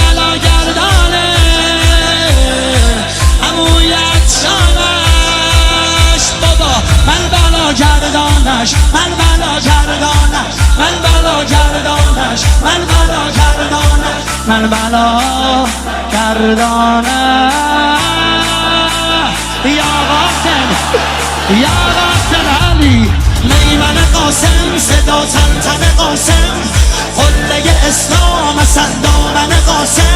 بلا گردانه عمویت شانش بابا من بلا گردانش من بلا گردانش من بلا گردانش من بلا گردانش من بلا گردانش یا قاسم علی میمن قاسم صدا تلتن قاسم قله اسلام صد دامن قاسم